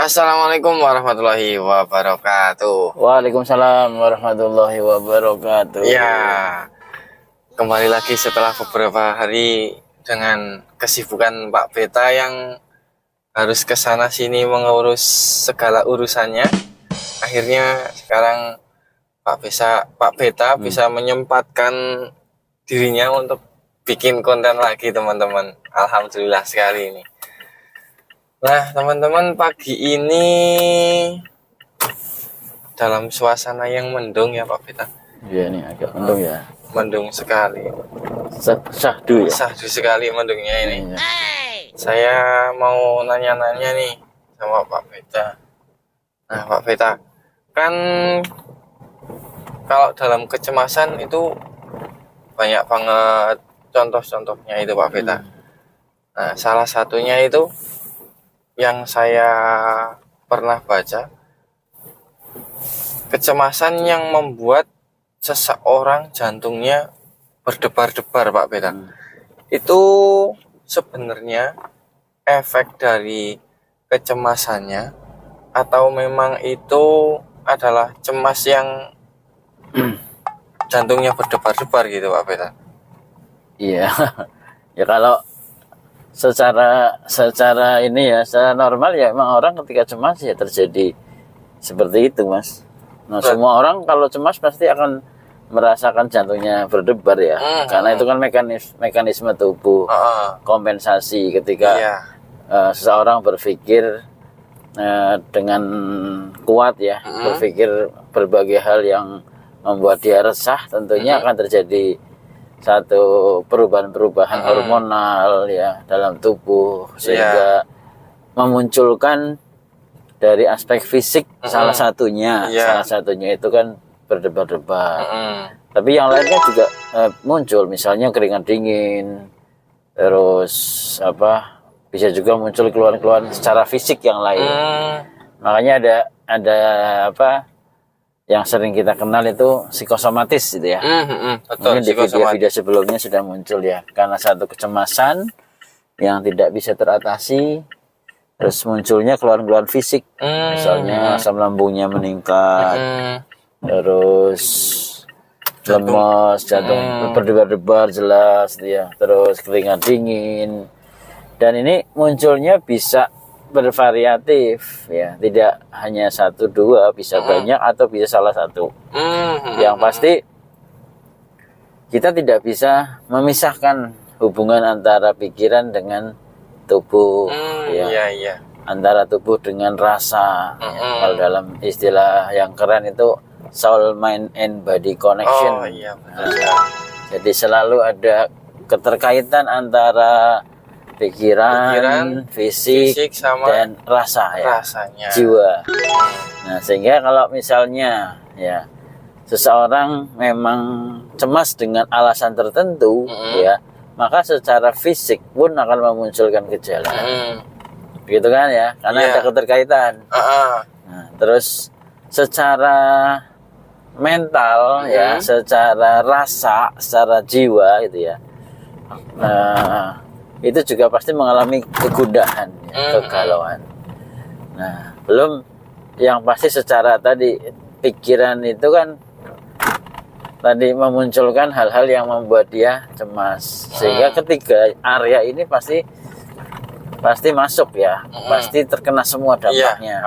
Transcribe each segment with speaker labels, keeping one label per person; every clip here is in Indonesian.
Speaker 1: Assalamualaikum warahmatullahi wabarakatuh.
Speaker 2: Waalaikumsalam warahmatullahi wabarakatuh.
Speaker 1: Ya, kembali lagi setelah beberapa hari dengan kesibukan Pak Beta yang harus kesana sini mengurus segala urusannya. Akhirnya sekarang Pak Beta bisa menyempatkan dirinya untuk bikin konten lagi, teman-teman. Alhamdulillah sekali ini. Nah, teman-teman, pagi ini dalam suasana yang mendung ya Pak Beta.
Speaker 2: Iya, ini agak mendung ya.
Speaker 1: Mendung sekali.
Speaker 2: Syahdu ya.
Speaker 1: Syahdu sekali mendungnya ini.
Speaker 2: Iya.
Speaker 1: Saya mau nanya-nanya nih sama Pak Beta. Nah, Pak Beta, kan kalau dalam kecemasan itu banyak banget contoh-contohnya itu Pak Beta. Nah, salah satunya itu yang saya pernah baca, kecemasan yang membuat seseorang jantungnya berdebar-debar Pak Beta. Itu sebenarnya efek dari kecemasannya atau memang itu adalah cemas yang jantungnya berdebar-debar gitu Pak Beta?
Speaker 2: Iya. Ya kalau secara ini ya, secara normal ya emang orang ketika cemas ya terjadi seperti itu, Mas. Nah, semua orang kalau cemas pasti akan merasakan jantungnya berdebar ya. Karena itu kan mekanisme tubuh kompensasi ketika seseorang berpikir dengan kuat ya, berpikir berbagai hal yang membuat dia resah, tentunya akan terjadi satu perubahan hormonal ya dalam tubuh, sehingga memunculkan dari aspek fisik salah satunya itu kan berdebar-debar. Tapi yang lainnya juga muncul, misalnya keringat dingin, terus bisa juga muncul keluhan-keluhan secara fisik yang lain. Makanya ada yang sering kita kenal itu psikosomatis gitu ya.
Speaker 1: Betul,
Speaker 2: mungkin di video sebelumnya sudah muncul ya, karena satu kecemasan yang tidak bisa teratasi, terus munculnya keluhan-keluhan fisik, misalnya asam lambungnya meningkat, terus lemas, jantung berdebar-debar jelas gitu ya, terus keringat dingin. Dan ini munculnya bisa bervariatif ya, tidak hanya satu dua, bisa banyak atau bisa salah satu. Yang pasti kita tidak bisa memisahkan hubungan antara pikiran dengan tubuh antara tubuh dengan rasa. Kalau dalam istilah yang keren itu soul, mind, and body connection. Jadi selalu ada keterkaitan antara pikiran, fisik sama dan rasa ya, rasanya, jiwa. Nah, sehingga kalau misalnya ya seseorang memang cemas dengan alasan tertentu ya, maka secara fisik pun akan memunculkan gejala. Begitu kan ya, karena ada keterkaitan. Nah, terus secara mental ya, secara rasa, secara jiwa gitu ya. Itu juga pasti mengalami kegundahan, ya, kegalauan. Nah, belum yang pasti secara tadi pikiran itu kan tadi memunculkan hal-hal yang membuat dia cemas, sehingga ketiga area ini pasti masuk ya, pasti terkena semua dampaknya.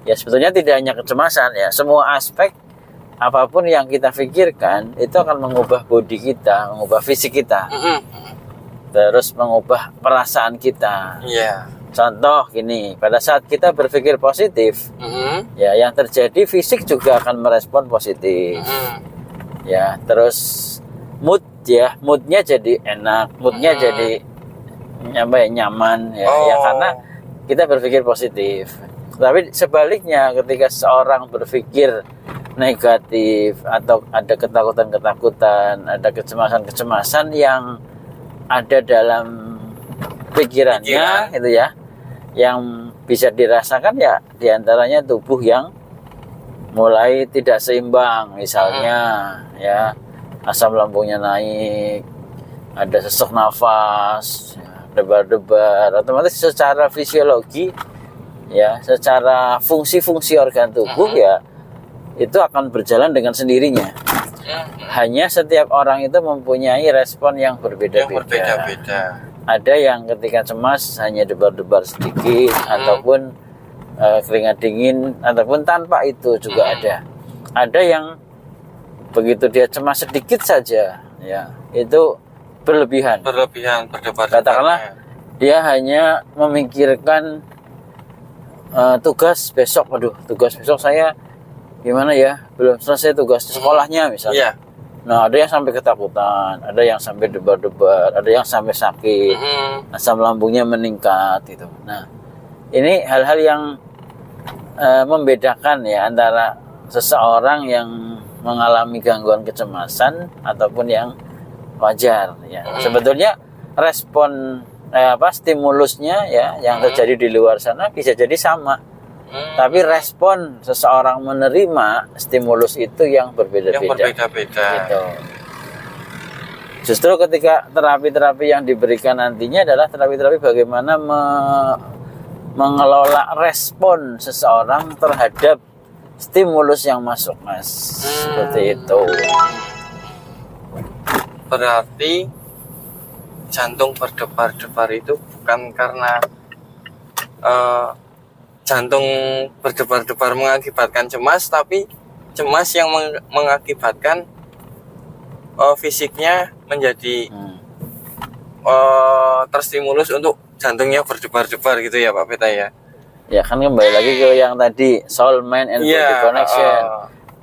Speaker 2: Ya sebetulnya tidak hanya kecemasan ya, semua aspek apapun yang kita pikirkan itu akan mengubah body kita, mengubah fisik kita. Terus mengubah perasaan kita. Contoh gini, pada saat kita berpikir positif, ya yang terjadi fisik juga akan merespon positif. Ya, terus moodnya jadi enak, moodnya jadi nyaman ya, karena kita berpikir positif. Tapi sebaliknya, ketika seorang berpikir negatif atau ada ketakutan-ketakutan, ada kecemasan-kecemasan yang ada dalam pikirannya itu ya, yang bisa dirasakan ya diantaranya tubuh yang mulai tidak seimbang, misalnya ya asam lambungnya naik, ada sesak nafas, debar-debar, otomatis secara fisiologi ya secara fungsi-fungsi organ tubuh ya itu akan berjalan dengan sendirinya. Hanya setiap orang itu mempunyai respon yang berbeda-beda. Ada yang ketika cemas hanya debar-debar sedikit, ataupun keringat dingin, ataupun tanpa itu juga ada. Ada yang begitu dia cemas sedikit saja, ya itu berlebihan,
Speaker 1: berdebar.
Speaker 2: Katakanlah dia hanya memikirkan tugas besok, tugas besok saya gimana ya, belum selesai tugas sekolahnya misalnya. Nah, ada yang sampai ketakutan, ada yang sampai debar-debar, ada yang sampai sakit, asam lambungnya meningkat gitu. Nah, ini hal-hal yang membedakan ya antara seseorang yang mengalami gangguan kecemasan ataupun yang wajar ya. Sebetulnya respon stimulusnya ya yang terjadi di luar sana bisa jadi sama. Tapi respon seseorang menerima stimulus itu yang berbeda-beda. Gitu. Justru ketika terapi-terapi yang diberikan nantinya adalah terapi-terapi bagaimana mengelola respon seseorang terhadap stimulus yang masuk, Mas. Seperti itu.
Speaker 1: Berarti jantung berdebar-debar itu bukan karena jantung berdebar-debar mengakibatkan cemas, tapi cemas yang mengakibatkan fisiknya menjadi terstimulus untuk jantungnya berdebar-debar gitu ya Pak Peta ya.
Speaker 2: Ya kan kembali lagi ke yang tadi soul, mind, and body connection.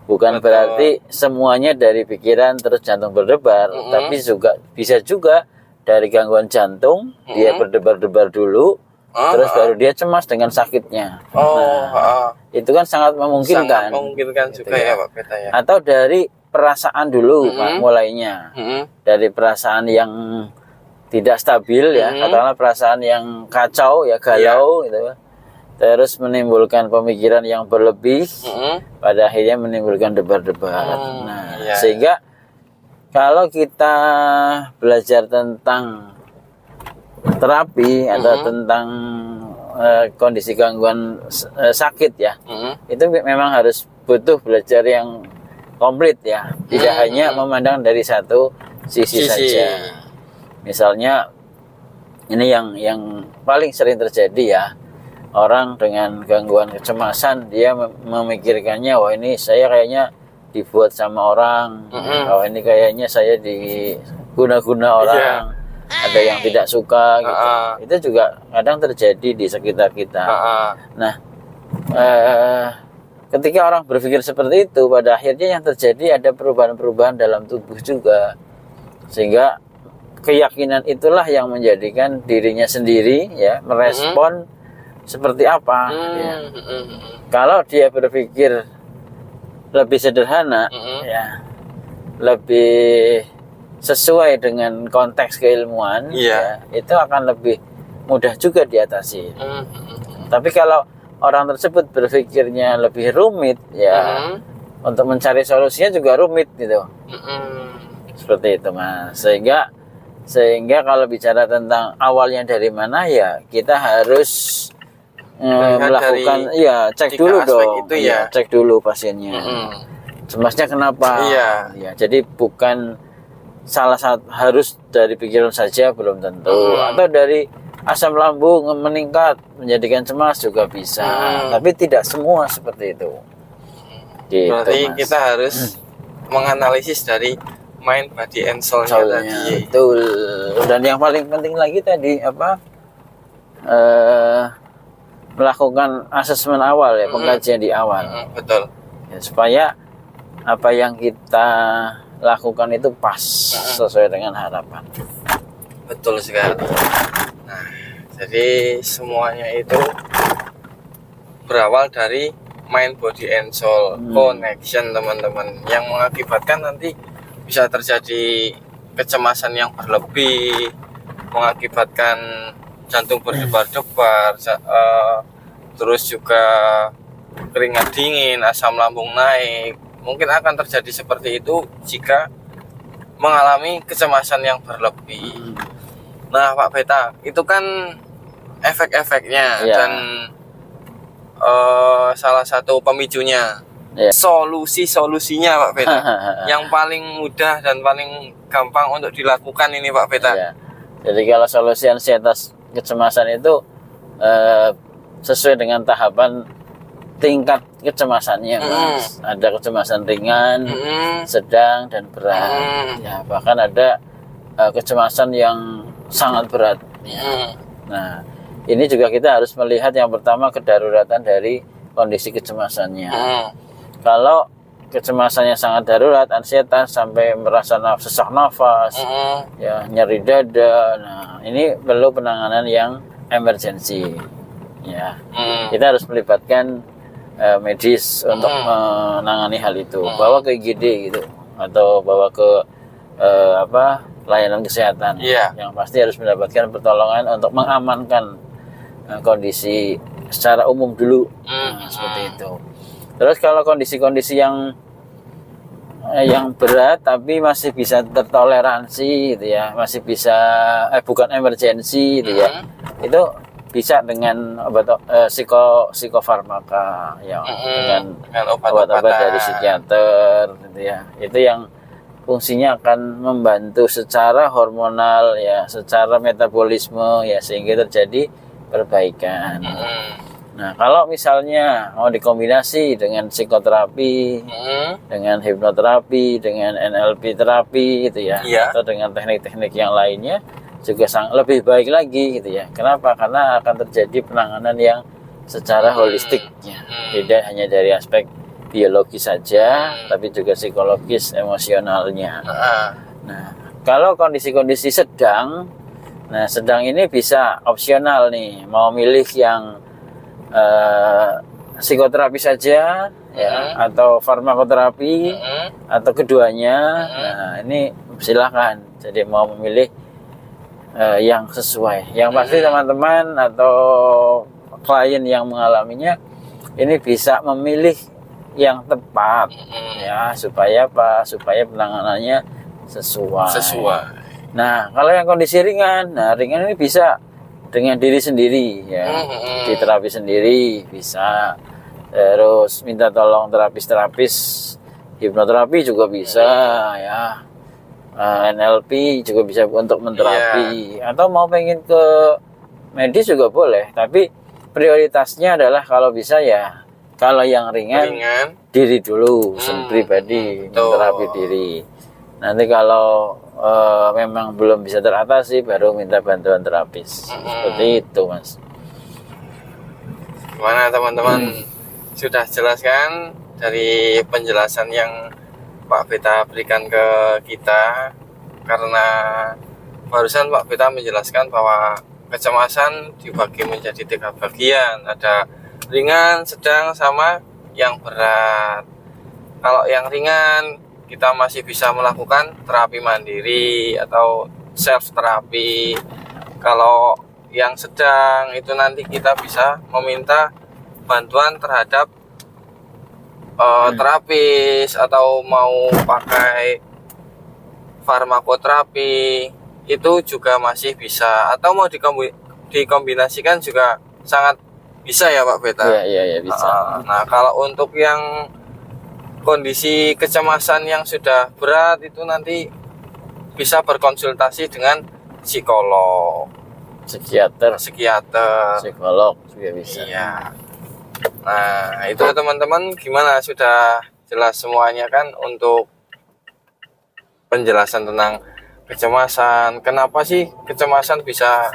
Speaker 2: Bukan berarti semuanya dari pikiran terus jantung berdebar, tapi juga bisa juga dari gangguan jantung dia berdebar-debar dulu. Terus baru dia cemas dengan sakitnya. Itu kan sangat memungkinkan.
Speaker 1: Sangat memungkinkan
Speaker 2: gitu
Speaker 1: juga ya Pak Peta ya.
Speaker 2: Atau dari perasaan dulu Pak, mulainya. Dari perasaan yang tidak stabil ya, katakanlah perasaan yang kacau ya, galau gitu. Terus menimbulkan pemikiran yang berlebih, pada akhirnya menimbulkan debar-debar. Sehingga kalau kita belajar tentang terapi atau tentang kondisi gangguan sakit ya, itu memang harus butuh belajar yang komplit ya, tidak hanya memandang dari satu sisi saja. Misalnya ini yang paling sering terjadi ya, orang dengan gangguan kecemasan dia memikirkannya, wah ini saya kayaknya dibuat sama orang, wah ini kayaknya saya diguna-guna orang. Ada yang tidak suka gitu. Itu juga kadang terjadi di sekitar kita. Nah, ketika orang berpikir seperti itu, pada akhirnya yang terjadi ada perubahan-perubahan dalam tubuh juga. Sehingga keyakinan itulah yang menjadikan dirinya sendiri ya merespon seperti apa. Ya. Kalau dia berpikir lebih sederhana, ya lebih sesuai dengan konteks keilmuan, ya, itu akan lebih mudah juga diatasi. Tapi kalau orang tersebut berpikirnya lebih rumit, ya untuk mencari solusinya juga rumit gitu. Seperti itu Mas. Sehingga kalau bicara tentang awalnya dari mana ya kita harus melakukan cek dulu dong.
Speaker 1: Itu ya.
Speaker 2: Cek dulu pasiennya. Cemasnya kenapa? Ya, jadi bukan salah satu harus dari pikiran saja belum tentu, atau dari asam lambung meningkat menjadikan cemas juga bisa, tapi tidak semua seperti itu. Gitu,
Speaker 1: berarti
Speaker 2: Mas.
Speaker 1: kita harus menganalisis dari mind, body, and soul-nya tadi.
Speaker 2: Betul. Dan yang paling penting lagi tadi melakukan asesmen awal ya, pengkajian di awal.
Speaker 1: Betul.
Speaker 2: Ya, supaya apa yang kita lakukan itu pas sesuai dengan harapan.
Speaker 1: Betul sekali. Nah, jadi semuanya itu berawal dari mind, body, and soul connection teman-teman, yang mengakibatkan nanti bisa terjadi kecemasan yang berlebih, mengakibatkan jantung berdebar-debar, terus juga keringat dingin, asam lambung naik. Mungkin akan terjadi seperti itu jika mengalami kecemasan yang berlebih. Nah Pak Peta, itu kan efek-efeknya dan salah satu pemicunya.
Speaker 2: Ya.
Speaker 1: Solusinya Pak Peta yang paling mudah dan paling gampang untuk dilakukan ini Pak Peta.
Speaker 2: Ya. Jadi kalau solusi ansietas kecemasan itu sesuai dengan tahapan tingkat kecemasannya, Mas. Ada kecemasan ringan, sedang, dan berat. Ya, bahkan ada kecemasan yang sangat berat. Ya. Nah, ini juga kita harus melihat yang pertama kedaruratan dari kondisi kecemasannya. Kalau kecemasannya sangat darurat, ansietas sampai merasa sesak nafas, ya nyeri dada. Nah, ini perlu penanganan yang emergensi. Ya, kita harus melibatkan medis untuk menangani hal itu. Bawa ke IGD gitu, atau bawa ke layanan kesehatan. Yang pasti harus mendapatkan pertolongan untuk mengamankan kondisi secara umum dulu. Seperti itu. Terus kalau kondisi-kondisi yang berat tapi masih bisa tertoleransi gitu ya, masih bisa bukan emergensi gitu ya, itu bisa dengan psikofarmaka ya, dengan obat-obat dari psikiater gitu ya. Itu yang fungsinya akan membantu secara hormonal ya, secara metabolisme ya, sehingga terjadi perbaikan. Nah, kalau misalnya mau dikombinasi dengan psikoterapi, dengan hipnoterapi, dengan NLP terapi gitu ya, atau dengan teknik-teknik yang lainnya juga lebih baik lagi gitu ya. Kenapa? Karena akan terjadi penanganan yang secara holistik ya. Tidak hanya dari aspek biologis saja, tapi juga psikologis, emosionalnya. Nah, kalau kondisi-kondisi sedang, nah sedang ini bisa opsional nih, mau milih yang psikoterapi saja ya, atau farmakoterapi, atau keduanya. Nah, ini silakan. Jadi mau memilih yang sesuai. Yang pasti teman-teman atau klien yang mengalaminya ini bisa memilih yang tepat ya, supaya supaya penanganannya sesuai. Nah, kalau yang kondisi ringan, ringan ini bisa dengan diri sendiri ya, di terapi sendiri bisa. Terus minta tolong terapis hipnoterapi juga bisa ya, NLP juga bisa untuk menterapi, atau mau pengen ke medis juga boleh, tapi prioritasnya adalah kalau bisa ya, kalau yang ringan diri dulu, pribadi menterapi diri. Nanti kalau memang belum bisa teratasi, baru minta bantuan terapis. Seperti itu, Mas.
Speaker 1: Gimana teman-teman? Sudah jelaskan dari penjelasan yang Pak Beta berikan ke kita, karena barusan Pak Beta menjelaskan bahwa kecemasan dibagi menjadi 3 bagian. Ada ringan, sedang, sama yang berat. Kalau yang ringan, kita masih bisa melakukan terapi mandiri atau self terapi. Kalau yang sedang itu nanti kita bisa meminta bantuan terhadap terapis, atau mau pakai farmakoterapi itu juga masih bisa, atau mau dikombinasikan juga sangat bisa ya Pak Beta.
Speaker 2: Iya bisa.
Speaker 1: Nah, kalau untuk yang kondisi kecemasan yang sudah berat itu nanti bisa berkonsultasi dengan psikolog,
Speaker 2: psikiater, psikolog juga bisa.
Speaker 1: Iya. Nah, itu teman-teman, gimana, sudah jelas semuanya kan untuk penjelasan tentang kecemasan. Kenapa sih kecemasan bisa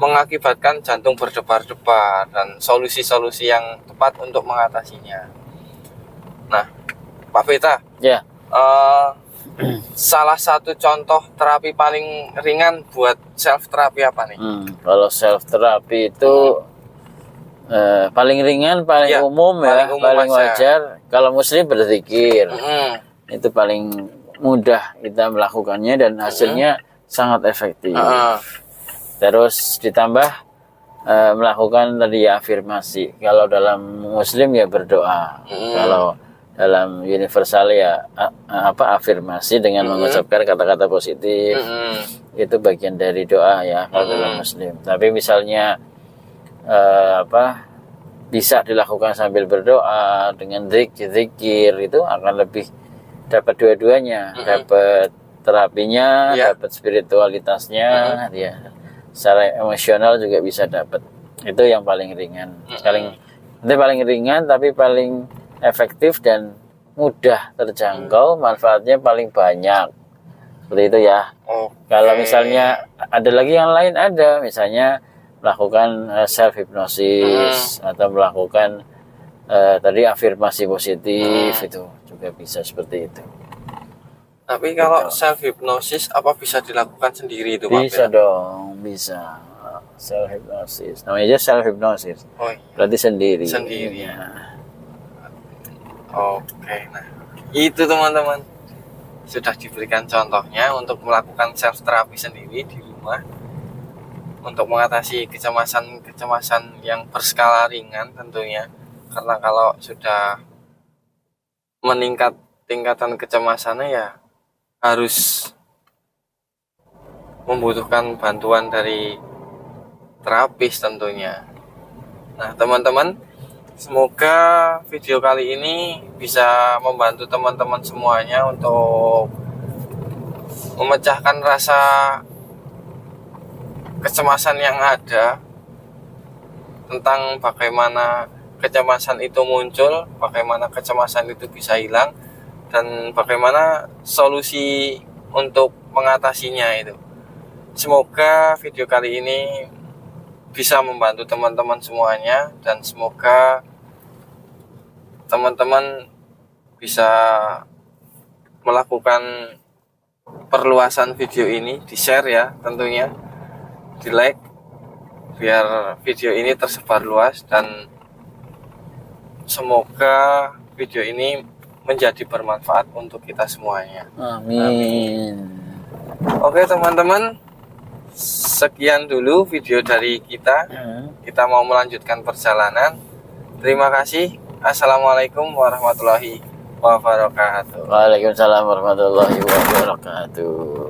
Speaker 1: mengakibatkan jantung berdebar-debar, dan solusi-solusi yang tepat untuk mengatasinya. Nah, Pak Beta, salah satu contoh terapi paling ringan buat self terapi apa nih?
Speaker 2: Kalau self terapi itu paling ringan, paling umum ya, paling wajar. Kalau muslim berzikir, itu paling mudah kita melakukannya dan hasilnya sangat efektif. Terus ditambah melakukan tadi ya afirmasi. Kalau dalam muslim ya berdoa. Kalau dalam universal ya afirmasi dengan mengucapkan kata-kata positif. Itu bagian dari doa ya kalau dalam muslim. Tapi misalnya bisa dilakukan sambil berdoa dengan zikir itu akan lebih dapat dua-duanya, dapat terapinya, dapat spiritualitasnya, ya. Secara emosional juga bisa dapat. Itu yang paling ringan. Paling ringan tapi paling efektif dan mudah terjangkau, manfaatnya paling banyak. Seperti itu ya. Kalau misalnya ada lagi yang lain, ada misalnya melakukan self hypnosis atau melakukan tadi afirmasi positif, itu juga bisa seperti itu.
Speaker 1: Tapi kalau self hypnosis apa bisa dilakukan sendiri itu Pak?
Speaker 2: Bisa dong, bisa. Self hypnosis. Namanya aja self hypnosis. Berarti sendiri.
Speaker 1: Ya. Oke, nah itu teman-teman sudah diberikan contohnya untuk melakukan self terapi sendiri di rumah untuk mengatasi kecemasan yang berskala ringan tentunya, karena kalau sudah meningkat tingkatan kecemasannya ya harus membutuhkan bantuan dari terapis tentunya. Nah teman-teman, semoga video kali ini bisa membantu teman-teman semuanya untuk memecahkan rasa kecemasan yang ada, tentang bagaimana kecemasan itu muncul, bagaimana kecemasan itu bisa hilang, dan bagaimana solusi untuk mengatasinya itu. Semoga video kali ini bisa membantu teman-teman semuanya, dan semoga teman-teman bisa melakukan perluasan video ini, di-share ya tentunya, di-like biar video ini tersebar luas, dan semoga video ini menjadi bermanfaat untuk kita semuanya.
Speaker 2: Amin.
Speaker 1: Oke teman-teman, sekian dulu video dari kita. Kita mau melanjutkan perjalanan. Terima kasih. Assalamualaikum warahmatullahi wabarakatuh.
Speaker 2: Waalaikumsalam warahmatullahi wabarakatuh.